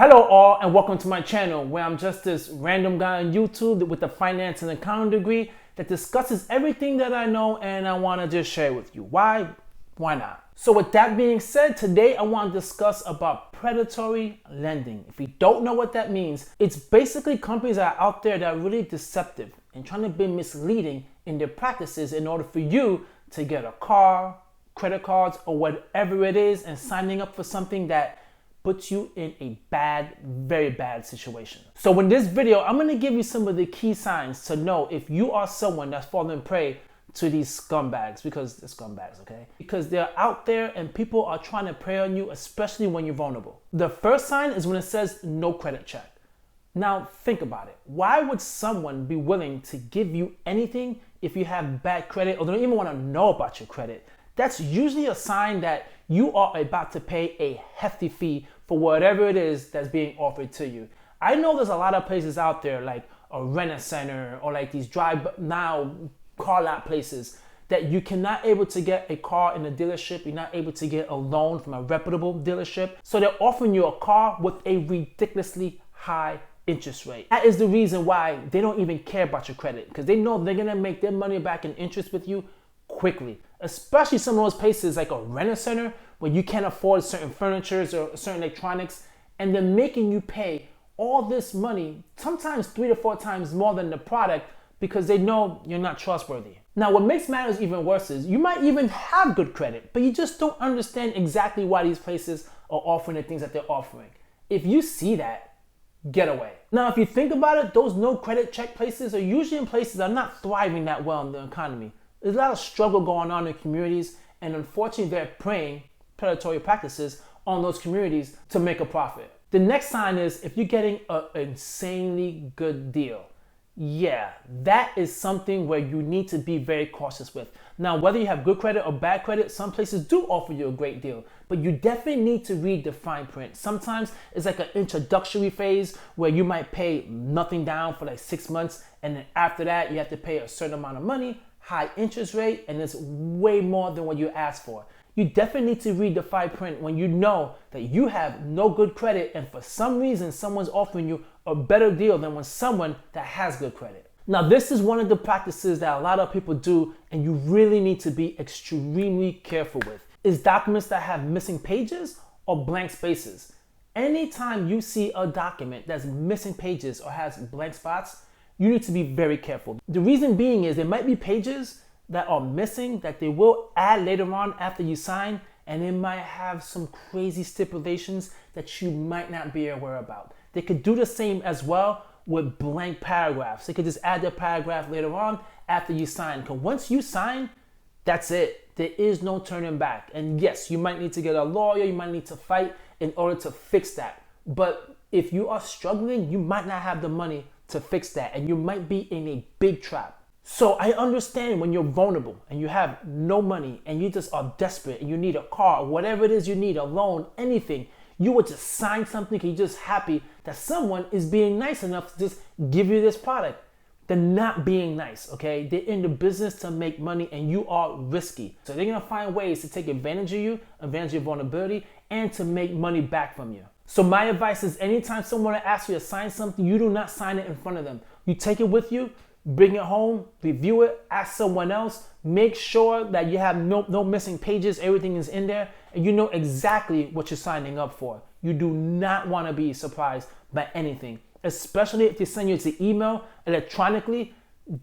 Hello all and welcome to my channel where I'm just this random guy on YouTube with a finance and accounting degree that discusses everything that I know and I want to just share with you. Why? Why not? So with that being said, today I want to discuss about predatory lending. If you don't know what that means, it's basically companies that are out there that are really deceptive and trying to be misleading in their practices in order for you to get a car, credit cards, or whatever it is, and signing up for something that puts you in a bad, very bad situation. So in this video, I'm gonna give you some of the key signs to know if you are someone that's fallen prey to these scumbags, because they're scumbags, okay? Because they're out there and people are trying to prey on you, especially when you're vulnerable. The first sign is when it says no credit check. Now think about it. Why would someone be willing to give you anything if you have bad credit or they don't even wanna know about your credit? That's usually a sign that you are about to pay a hefty fee for whatever it is that's being offered to you. I know there's a lot of places out there like a rent-a-center or like these drive now car lot places that you cannot able to get a car in a dealership, you're not able to get a loan from a reputable dealership. So they're offering you a car with a ridiculously high interest rate. That is the reason why they don't even care about your credit, because they know they're gonna make their money back in interest with you quickly. Especially some of those places like a rent-a-center where you can't afford certain furnitures or certain electronics, and they're making you pay all this money, sometimes 3 to 4 times more than the product, because they know you're not trustworthy. Now, what makes matters even worse is you might even have good credit, but you just don't understand exactly why these places are offering the things that they're offering. If you see that, get away. Now, if you think about it, those no credit check places are usually in places that are not thriving that well in the economy. There's a lot of struggle going on in communities, and unfortunately they're preying predatory practices on those communities to make a profit. The next sign is if you're getting an insanely good deal. Yeah, that is something where you need to be very cautious with. Now, whether you have good credit or bad credit, some places do offer you a great deal, but you definitely need to read the fine print. Sometimes it's like an introductory phase where you might pay nothing down for like 6 months, and then after that you have to pay a certain amount of money, high interest rate, and it's way more than what you asked for. You definitely need to read the fine print when you know that you have no good credit and for some reason someone's offering you a better deal than when someone that has good credit. Now, this is one of the practices that a lot of people do and you really need to be extremely careful with, is documents that have missing pages or blank spaces. Anytime you see a document that's missing pages or has blank spots, you need to be very careful. The reason being is there might be pages that are missing that they will add later on after you sign, and it might have some crazy stipulations that you might not be aware about. They could do the same as well with blank paragraphs. They could just add their paragraph later on after you sign, because once you sign, that's it. There is no turning back. And yes, you might need to get a lawyer, you might need to fight in order to fix that. But if you are struggling, you might not have the money to fix that, and you might be in a big trap. So I understand when you're vulnerable and you have no money and you just are desperate and you need a car, whatever it is you need, a loan, anything, you would just sign something because you're just happy that someone is being nice enough to just give you this product. They're not being nice, okay? They're in the business to make money and you are risky. So they're gonna find ways to take advantage of you, advantage of your vulnerability, and to make money back from you. So my advice is anytime someone asks you to sign something, you do not sign it in front of them. You take it with you, bring it home, review it, ask someone else, make sure that you have no missing pages, everything is in there, and you know exactly what you're signing up for. You do not want to be surprised by anything, especially if they send you the email electronically.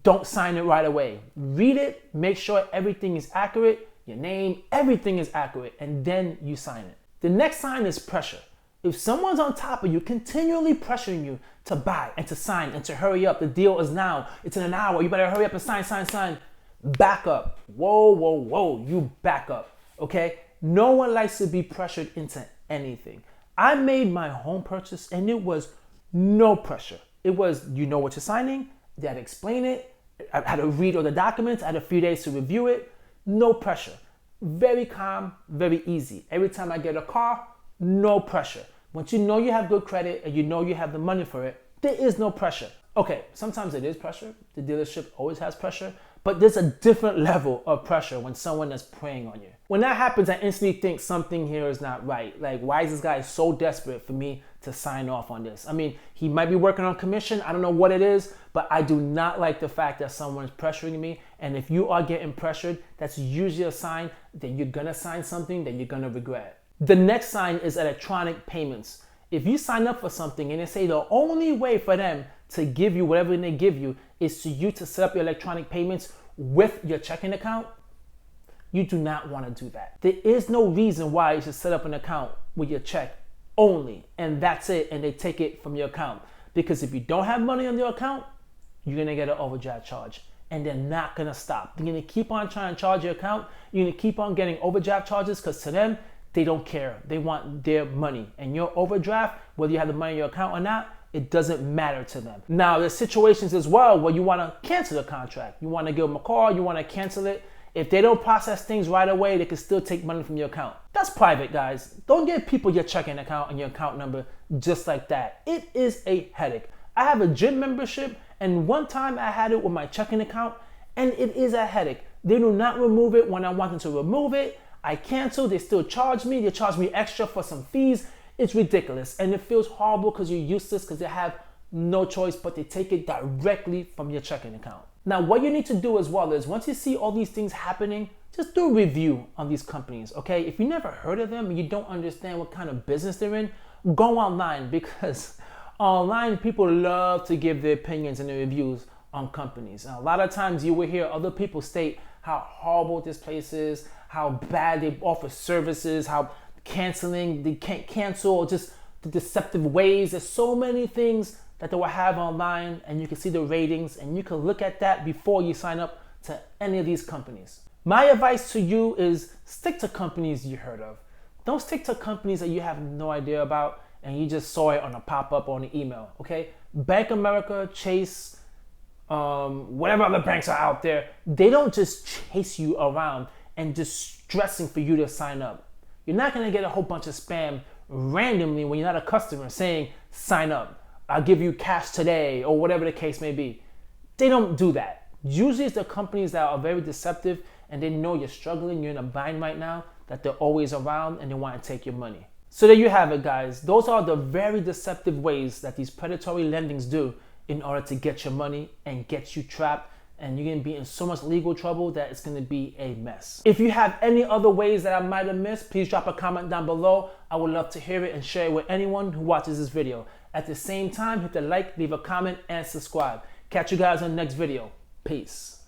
Don't sign it right away. Read it, make sure everything is accurate, your name, everything is accurate, and then you sign it. The next sign is pressure. If someone's on top of you, continually pressuring you to buy and to sign and to hurry up, the deal is now, it's in an hour, you better hurry up and sign, back up. Whoa, you back up, okay? No one likes to be pressured into anything. I made my home purchase and it was no pressure. It was, you know what you're signing, they had to explain it, I had to read all the documents, I had a few days to review it, no pressure. Very calm, very easy. Every time I get a car, no pressure. Once you know you have good credit and you know you have the money for it, there is no pressure. Okay, sometimes it is pressure. The dealership always has pressure, but there's a different level of pressure when someone is preying on you. When that happens, I instantly think something here is not right. Like, why is this guy so desperate for me to sign off on this. I mean, he might be working on commission. I don't know what it is, but I do not like the fact that someone is pressuring me. And if you are getting pressured, that's usually a sign that you're gonna sign something that you're gonna regret. The next sign is electronic payments. If you sign up for something and they say the only way for them to give you whatever they give you is to you to set up your electronic payments with your checking account, you do not want to do that. There is no reason why you should set up an account with your check only, and that's it, and they take it from your account. Because if you don't have money on your account, you're gonna get an overdraft charge, and they're not gonna stop. They're gonna keep on trying to charge your account. You're gonna keep on getting overdraft charges because to them, they don't care. They want their money. And your overdraft, whether you have the money in your account or not, it doesn't matter to them. Now, there's situations as well where you wanna cancel the contract. You wanna give them a call, you wanna cancel it. If they don't process things right away, they can still take money from your account. That's private, guys. Don't give people your checking account and your account number just like that. It is a headache. I have a gym membership, and one time I had it with my checking account, and it is a headache. They do not remove it when I want them to remove it. I cancel, they still charge me. They charge me extra for some fees. It's ridiculous, and it feels horrible because you're useless because they have no choice, but they take it directly from your checking account. Now, what you need to do as well is once you see all these things happening, just do a review on these companies, okay? If you never heard of them and you don't understand what kind of business they're in, go online, because online people love to give their opinions and their reviews on companies. And a lot of times you will hear other people state how horrible this place is, how bad they offer services, how canceling, they can't cancel, or just the deceptive ways. There's so many things that they will have online, and you can see the ratings, and you can look at that before you sign up to any of these companies. My advice to you is stick to companies you heard of. Don't stick to companies that you have no idea about and you just saw it on a pop-up or on an email, okay? Bank of America, Chase, whatever other banks are out there, they don't just chase you around and just stressing for you to sign up. You're not gonna get a whole bunch of spam randomly when you're not a customer saying, sign up, I'll give you cash today, or whatever the case may be. They don't do that. Usually it's the companies that are very deceptive and they know you're struggling, you're in a bind right now, that they're always around and they want to take your money. So there you have it, guys. Those are the very deceptive ways that these predatory lendings do in order to get your money and get you trapped, and you're gonna be in so much legal trouble that it's gonna be a mess. If you have any other ways that I might have missed, please drop a comment down below. I would love to hear it and share it with anyone who watches this video. At the same time, hit the like, leave a comment, and subscribe. Catch you guys on the next video. Peace.